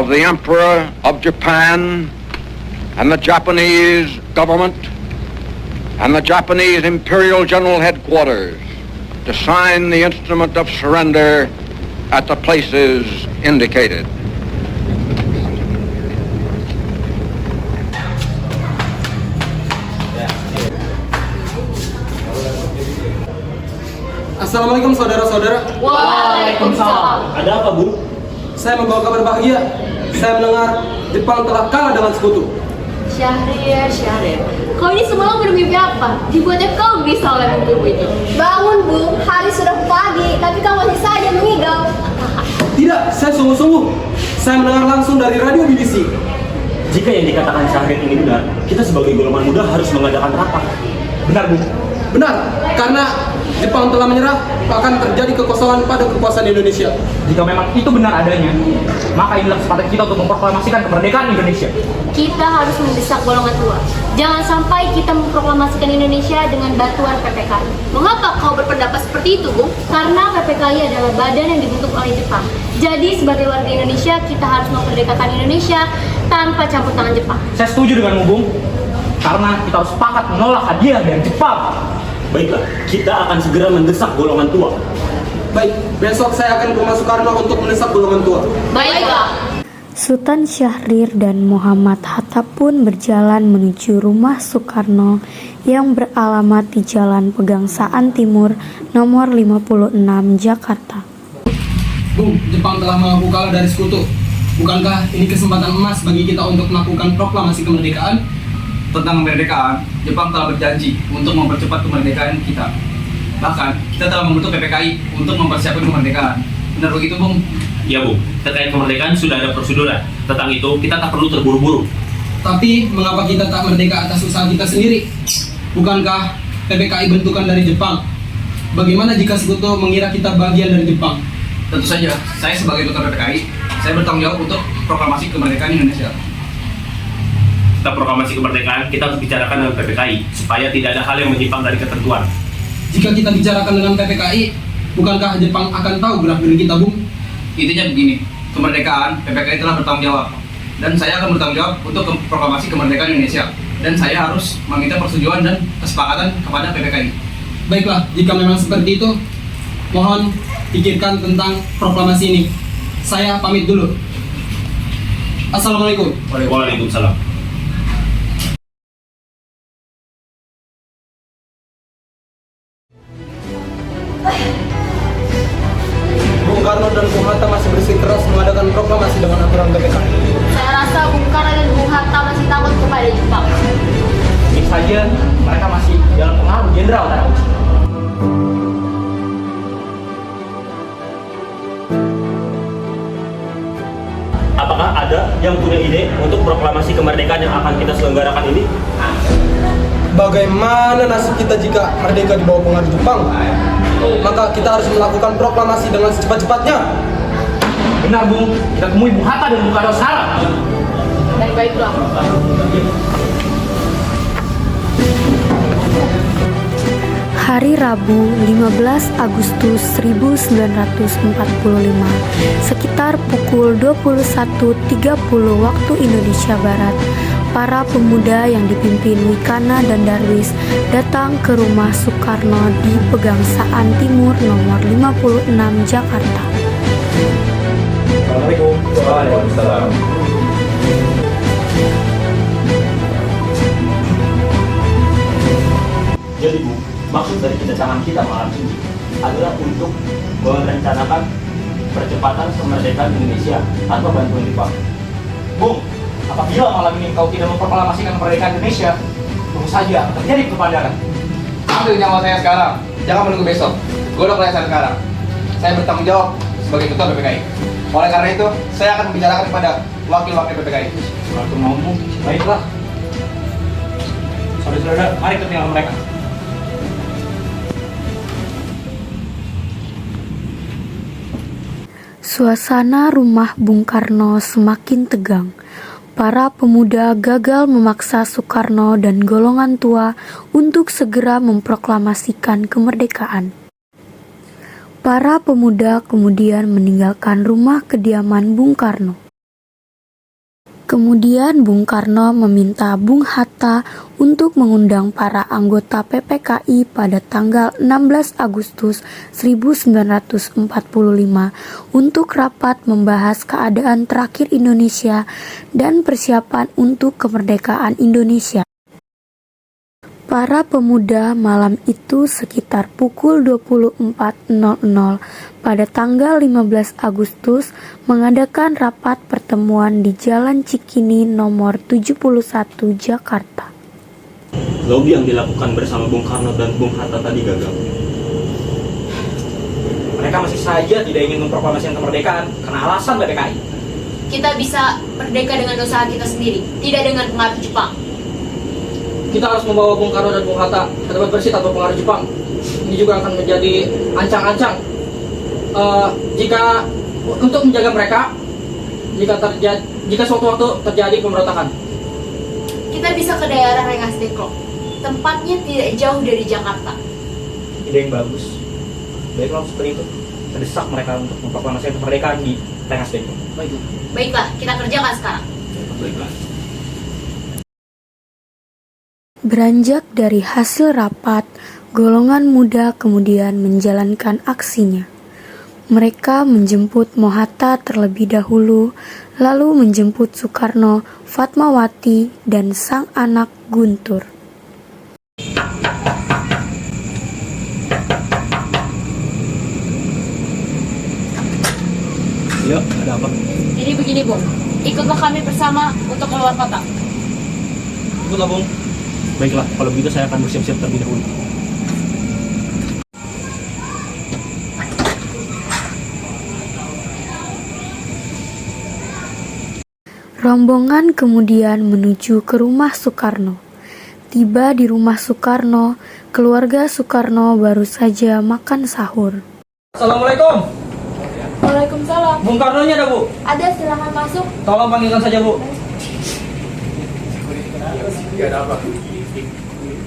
of the Emperor of Japan and the Japanese government and the Japanese Imperial General Headquarters to sign the instrument of surrender at the places indicated. Assalamualaikum saudara-saudara. Waalaikumsalam. Ada apa, Bu? Saya membawa kabar bahagia. Saya mendengar Jepang telah kalah dengan sekutu. Syahrir. Kau ini semalam bermimpi apa? Dibuatnya kau bisa oleh mimpimu itu. Bangun, Bung. Hari sudah pagi, tapi kau masih saja mengigau. Tidak, saya sungguh-sungguh. Saya mendengar langsung dari radio BBC. Jika yang dikatakan Syahrir ini benar, kita sebagai golongan muda harus mengadakan rapat. Benar, Bu? Benar, karena Jepang telah menyerah, akan terjadi kekosongan pada kekuasaan Indonesia. Jika memang itu benar adanya, maka inilah kesempatan kita untuk memproklamasikan kemerdekaan Indonesia. Kita harus mendesak golongan tua. Jangan sampai kita memproklamasikan Indonesia dengan bantuan PPKI. Mengapa kau berpendapat seperti itu, Bung? Karena PPKI adalah badan yang dibentuk oleh Jepang. Jadi sebagai warga Indonesia, kita harus memerdekakan Indonesia tanpa campur tangan Jepang. Saya setuju denganmu, Bung. Karena kita harus sepakat menolak hadiah dari Jepang. Baiklah, kita akan segera mendesak golongan tua. Baik, besok saya akan ke rumah Soekarno untuk mendesak golongan tua. Baiklah. Sultan Syahrir dan Muhammad Hatta pun berjalan menuju rumah Soekarno yang beralamat di Jalan Pegangsaan Timur nomor 56 Jakarta. Bung, Jepang telah mengaku kalah dari sekutu. Bukankah ini kesempatan emas bagi kita untuk melakukan proklamasi kemerdekaan? Tentang kemerdekaan, Jepang telah berjanji untuk mempercepat kemerdekaan kita. Bahkan, kita telah membentuk PPKI untuk mempersiapkan kemerdekaan. Benar begitu, Bung? Ya, Bu. Terkait kemerdekaan sudah ada proseduran. Tentang itu, kita tak perlu terburu-buru. Tapi, mengapa kita tak merdeka atas usaha kita sendiri? Bukankah PPKI bentukan dari Jepang? Bagaimana jika sekutu mengira kita bagian dari Jepang? Tentu saja, saya sebagai duta PPKI, saya bertanggung jawab untuk proklamasi kemerdekaan Indonesia. Kita proklamasi kemerdekaan, kita harus bicarakan dengan PPKI supaya tidak ada hal yang menyimpang dari ketentuan. Jika kita bicarakan dengan PPKI, bukankah Jepang akan tahu gerak-gerik kita, Bung? Intinya begini, kemerdekaan PPKI telah bertanggung jawab. Dan saya akan bertanggung jawab untuk proklamasi kemerdekaan Indonesia. Dan saya harus meminta persetujuan dan kesepakatan kepada PPKI. Baiklah, jika memang seperti itu, mohon pikirkan tentang proklamasi ini. Saya pamit dulu. Assalamualaikum. Waalaikumsalam. Bung Karno dan Bung Hatta masih bersikeras mengadakan proklamasi dengan aturan PPKI. Saya rasa Bung Karno dan Bung Hatta masih takut kepada Jepang. Mungkin saja mereka masih dalam pengaruh jenderal Tanauchi. Apakah ada yang punya ide untuk proklamasi kemerdekaan yang akan kita selenggarakan ini? Bagaimana nasib kita jika merdeka di bawah pengaruh Jepang? Maka kita harus melakukan proklamasi dengan secepat-cepatnya. Benar, Bung. Kita temui Bung Hatta dan Bung Karno sekarang. Baiklah. Hari Rabu 15 Agustus 1945 sekitar pukul 21.30 waktu Indonesia Barat, para pemuda yang dipimpin Wikana dan Darwis datang ke rumah Soekarno di Pegangsaan Timur nomor 56 Jakarta. Assalamualaikum. Waalaikumsalam. Jadi, Bu, maksud dari kedatangan kita malam ini adalah untuk merencanakan percepatan kemerdekaan Indonesia tanpa bantuan Jepang. Bung, apabila malam ini kau tidak memproklamasikan kemerdekaan Indonesia, tunggu saja terjadi kepadangan. Ambil nyawa saya sekarang, jangan menunggu besok. Godok saya sekarang. Saya bertanggung jawab sebagai ketua PPKI. Oleh karena itu, saya akan membicarakan kepada wakil-wakil PPKI. Suatu ngomong, baiklah. Saudara-saudara, mari kita tinggal mereka. Suasana rumah Bung Karno semakin tegang. Para pemuda gagal memaksa Soekarno dan golongan tua untuk segera memproklamasikan kemerdekaan. Para pemuda kemudian meninggalkan rumah kediaman Bung Karno. Kemudian Bung Karno meminta Bung Hatta untuk mengundang para anggota PPKI pada tanggal 16 Agustus 1945 untuk rapat membahas keadaan terakhir Indonesia dan persiapan untuk kemerdekaan Indonesia. Para pemuda malam itu sekitar pukul 24.00 pada tanggal 15 Agustus mengadakan rapat pertemuan di Jalan Cikini nomor 71 Jakarta. Lobby yang dilakukan bersama Bung Karno dan Bung Hatta tadi gagal. Mereka masih saja tidak ingin memproklamasikan kemerdekaan karena alasan PPKI. Kita bisa merdeka dengan usaha kita sendiri, tidak dengan pengaruh Jepang. Kita harus membawa Bung Karno dan Bung Hatta ke tempat bersih tanpa pengaruh Jepang. Ini juga akan menjadi ancang-ancang jika untuk menjaga mereka jika suatu-waktu terjadi pemberontakan. Kita bisa ke daerah Rengas Dengklok. Tempatnya tidak jauh dari Jakarta. Ide yang bagus. Baiklah seperti itu. Terdesak mereka untuk memproklamasikan kemerdekaan di Rengas Dengklok. Baiklah, kita kerjakan sekarang. Baiklah. Beranjak dari hasil rapat, golongan muda kemudian menjalankan aksinya. Mereka menjemput Mohatta terlebih dahulu, lalu menjemput Soekarno, Fatmawati, dan sang anak Guntur. Ya, ada apa? Jadi begini, Bung. Ikutlah kami bersama untuk keluar kota. Ikutlah, Bung. Baiklah, kalau begitu saya akan bersiap-siap terlebih dahulu. Rombongan kemudian menuju ke rumah Soekarno. Tiba di rumah Soekarno, keluarga Soekarno baru saja makan sahur. Assalamualaikum. Waalaikumsalam. Bung Karno-nya ada, Bu? Ada, silahkan masuk. Tolong panggilkan saja, Bu.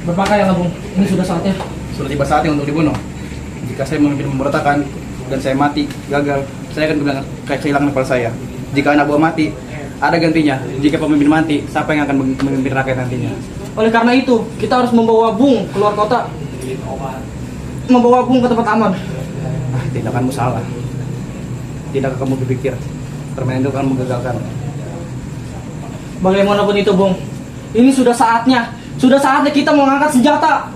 Berpakaianlah, Bung. Ini sudah saatnya. Sudah tiba saatnya untuk dibunuh. Jika saya memimpin pemberontakan dan saya mati, gagal, saya akan kehilangan kepala saya. Jika anak buah mati, ada gantinya. Jika pemimpin mati, siapa yang akan memimpin rakyat nantinya? Oleh karena itu, kita harus membawa Bung keluar kota. Membawa Bung ke tempat aman. Tindakanmu salah. Tidak kamu berpikir, permainan itu akan menggagalkan. Bagaimanapun itu, Bung, ini sudah saatnya. Sudah saatnya kita mengangkat senjata.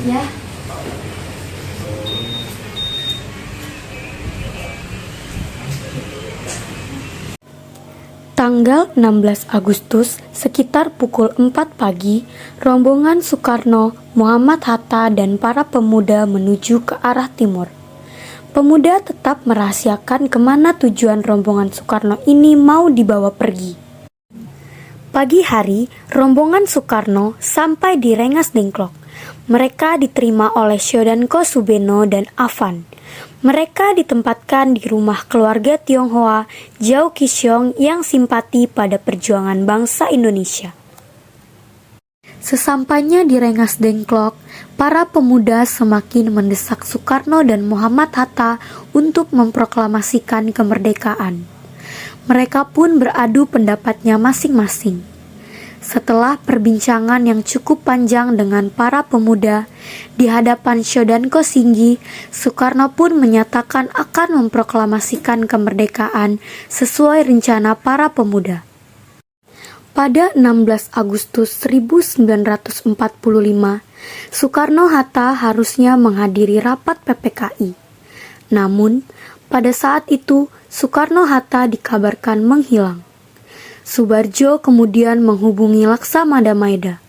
Ya. Tanggal 16 Agustus, sekitar pukul 4 pagi, rombongan Soekarno, Muhammad Hatta, dan para pemuda menuju ke arah timur. Pemuda tetap merahasiakan kemana tujuan rombongan Soekarno ini mau dibawa pergi. Pagi hari, rombongan Soekarno sampai di Rengas Dengklok. Mereka diterima oleh Syodanko Subeno dan Afan. Mereka ditempatkan di rumah keluarga Tionghoa Jao Kisyong yang simpati pada perjuangan bangsa Indonesia. Sesampainya di Rengas Dengklok, para pemuda semakin mendesak Soekarno dan Muhammad Hatta untuk memproklamasikan kemerdekaan. Mereka pun beradu pendapatnya masing-masing. Setelah perbincangan yang cukup panjang dengan para pemuda, di hadapan Syodanko Singgi, Soekarno pun menyatakan akan memproklamasikan kemerdekaan sesuai rencana para pemuda. Pada 16 Agustus 1945, Soekarno-Hatta harusnya menghadiri rapat PPKI. Namun, pada saat itu Soekarno-Hatta dikabarkan menghilang. Soebardjo kemudian menghubungi Laksamada Maeda.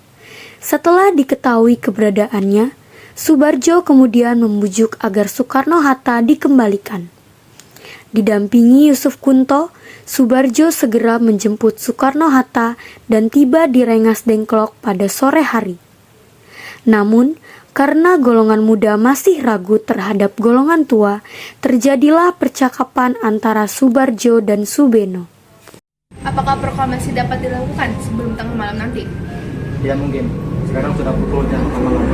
Setelah diketahui keberadaannya, Soebardjo kemudian membujuk agar Soekarno-Hatta dikembalikan. Didampingi Yusuf Kunto, Soebardjo segera menjemput Soekarno-Hatta dan tiba di Rengas Dengklok pada sore hari. Namun, karena golongan muda masih ragu terhadap golongan tua, terjadilah percakapan antara Soebardjo dan Subeno. Apakah proklamasi dapat dilakukan sebelum tengah malam nanti? Tidak mungkin. Sekarang sudah pukul jam 6 malam.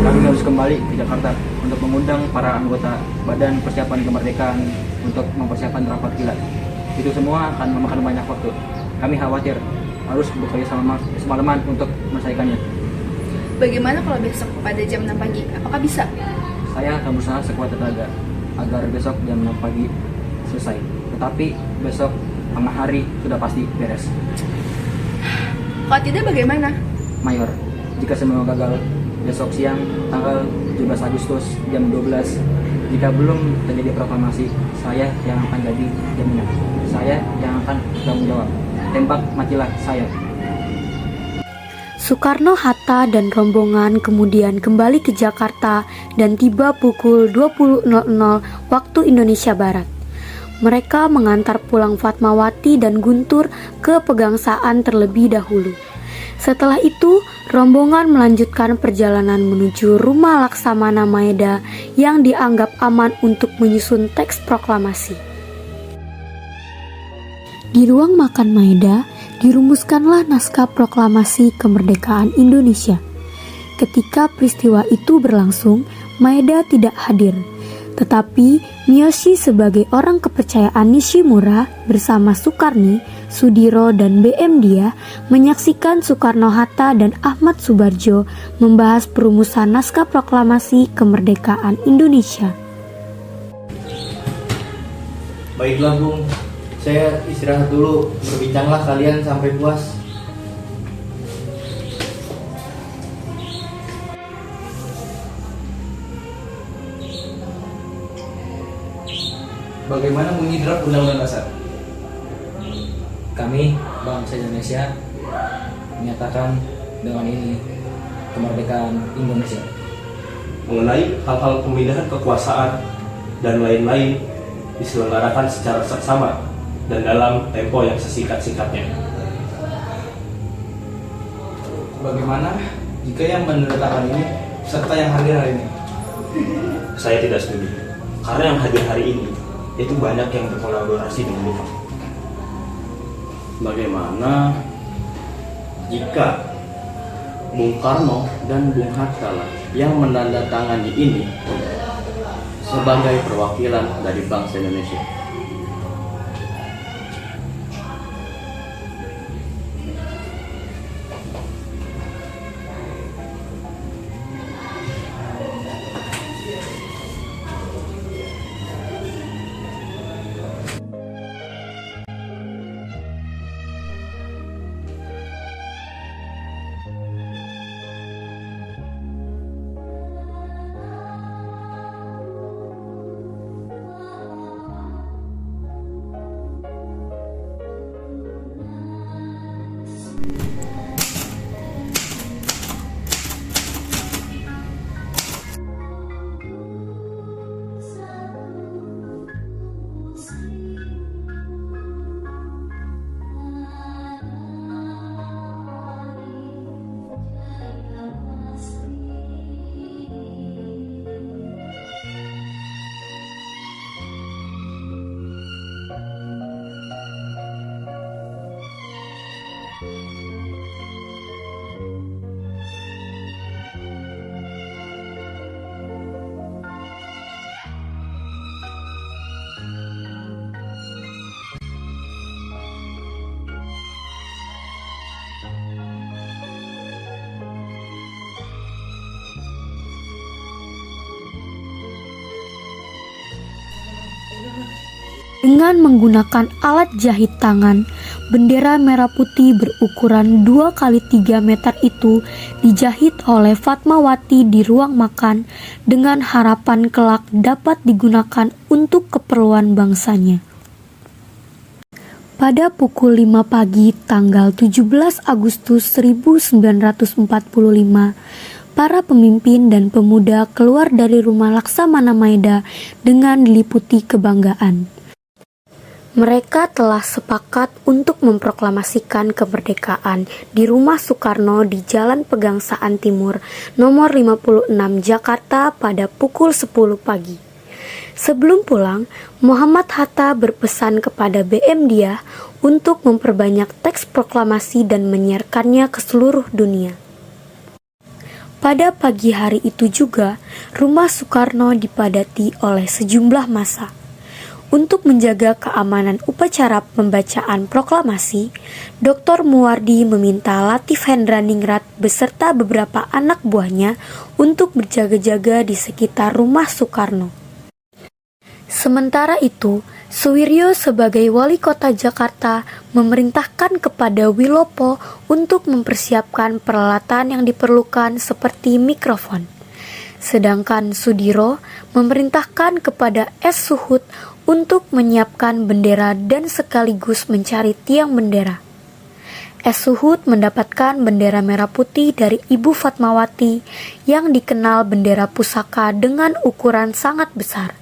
Kami harus kembali ke Jakarta untuk mengundang para anggota Badan Persiapan Kemerdekaan untuk mempersiapkan rapat kilat. Itu semua akan memakan banyak waktu. Kami khawatir harus bekerja semalaman untuk menyelesaikannya. Bagaimana kalau besok pada jam 6 pagi? Apakah bisa? Saya akan berusaha sekuat tenaga agar besok jam 6 pagi selesai. Tetapi besok tengah hari sudah pasti beres. Kalau tidak bagaimana? Mayor, jika semua gagal, besok siang tanggal 17 Agustus jam 12, jika belum terjadi proklamasi, saya yang akan jadi jaminan. Saya yang akan bertanggung jawab. Tembak matilah saya. Soekarno-Hatta dan rombongan kemudian kembali ke Jakarta dan tiba pukul 20.00 waktu Indonesia Barat. Mereka mengantar pulang Fatmawati dan Guntur ke Pegangsaan terlebih dahulu. Setelah itu, rombongan melanjutkan perjalanan menuju rumah Laksamana Maeda yang dianggap aman untuk menyusun teks proklamasi. Di ruang makan Maeda, dirumuskanlah naskah proklamasi kemerdekaan Indonesia. Ketika peristiwa itu berlangsung, Maeda tidak hadir. Tetapi Miyoshi sebagai orang kepercayaan Nishimura bersama Sukarni, Sudiro, dan BM Dia menyaksikan Soekarno-Hatta dan Ahmad Subarjo membahas perumusan naskah proklamasi kemerdekaan Indonesia. Baiklah Bung, saya istirahat dulu, berbincanglah kalian sampai puas. Bagaimana bunyi draft Undang-Undang Dasar? Kami, bangsa Indonesia, menyatakan dengan ini kemerdekaan Indonesia. Mengenai hal-hal pemindahan kekuasaan dan lain-lain diselenggarakan secara seksama dan dalam tempo yang sesingkat-singkatnya. Bagaimana jika yang menandatangani ini serta yang hadir hari ini? Saya tidak setuju, karena yang hadir hari ini itu banyak yang berkolaborasi dengan Lupa. Bagaimana jika Bung Karno dan Bung Hatta yang menandatangani ini sebagai perwakilan dari bangsa Indonesia? Dengan menggunakan alat jahit tangan, bendera merah putih berukuran 2x3 meter itu dijahit oleh Fatmawati di ruang makan dengan harapan kelak dapat digunakan untuk keperluan bangsanya. Pada pukul 5 pagi tanggal 17 Agustus 1945, para pemimpin dan pemuda keluar dari rumah Laksamana Maeda dengan diliputi kebanggaan. Mereka telah sepakat untuk memproklamasikan kemerdekaan di rumah Soekarno di Jalan Pegangsaan Timur nomor 56 Jakarta pada pukul 10 pagi. Sebelum pulang, Muhammad Hatta berpesan kepada BM Dia untuk memperbanyak teks proklamasi dan menyiarkannya ke seluruh dunia. Pada pagi hari itu juga, rumah Soekarno dipadati oleh sejumlah massa. Untuk menjaga keamanan upacara pembacaan proklamasi, Dr. Muwardi meminta Latif Hendraningrat beserta beberapa anak buahnya untuk berjaga-jaga di sekitar rumah Soekarno. Sementara itu, Suwiryo sebagai wali kota Jakarta memerintahkan kepada Wilopo untuk mempersiapkan peralatan yang diperlukan seperti mikrofon. Sedangkan Sudiro memerintahkan kepada S. Suhut untuk menyiapkan bendera dan sekaligus mencari tiang bendera. S. Suhut mendapatkan bendera merah putih dari Ibu Fatmawati yang dikenal bendera pusaka dengan ukuran sangat besar.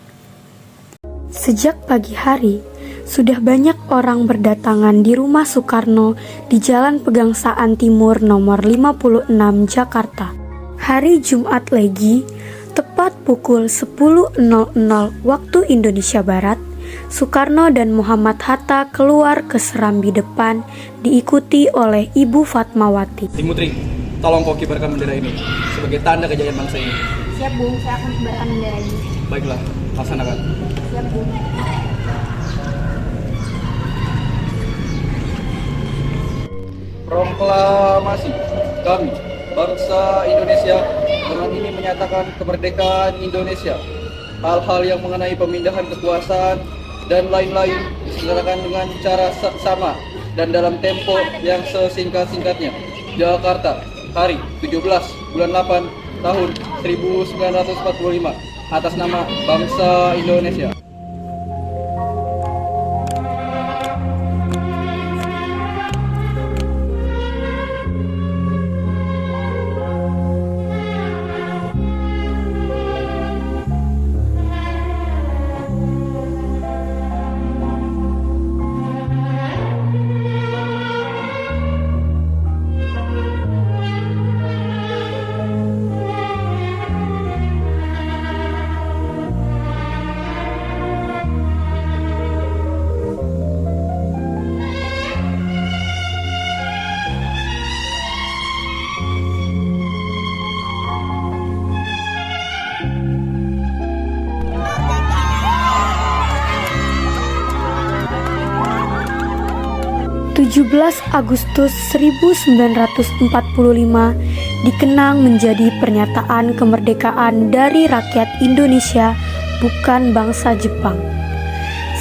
Sejak pagi hari, sudah banyak orang berdatangan di rumah Soekarno di Jalan Pegangsaan Timur nomor 56 Jakarta. Hari Jumat Legi, tepat pukul 10.00 waktu Indonesia Barat, Soekarno dan Muhammad Hatta keluar ke serambi depan diikuti oleh Ibu Fatmawati. Timutri, tolong kau kibarkan bendera ini sebagai tanda kejayaan bangsa ini. Siap, Bung. Saya akan kibarkan bendera ini. Baiklah, laksanakan. Siap, Bung. Proklamasi kami, bangsa Indonesia, dengan ini menyatakan kemerdekaan Indonesia. Hal-hal yang mengenai pemindahan kekuasaan dan lain-lain diselenggarakan dengan cara sama dan dalam tempo yang sesingkat-singkatnya. Jakarta, hari 17 bulan 8 tahun 1945, atas nama bangsa Indonesia. Agustus 1945 dikenang menjadi pernyataan kemerdekaan dari rakyat Indonesia, bukan bangsa Jepang.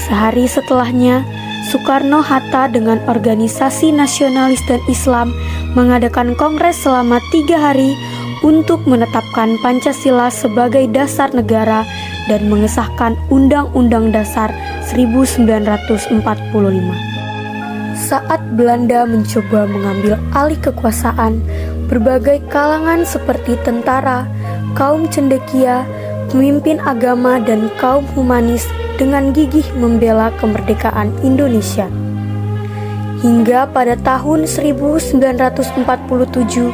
Sehari setelahnya, Soekarno-Hatta dengan organisasi nasionalis dan Islam mengadakan kongres selama 3 hari untuk menetapkan Pancasila sebagai dasar negara dan mengesahkan Undang-Undang Dasar 1945. Saat Belanda mencoba mengambil alih kekuasaan, berbagai kalangan seperti tentara, kaum cendekia, pemimpin agama, dan kaum humanis dengan gigih membela kemerdekaan Indonesia. Hingga pada tahun 1947,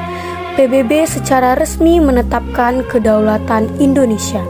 PBB secara resmi menetapkan kedaulatan Indonesia.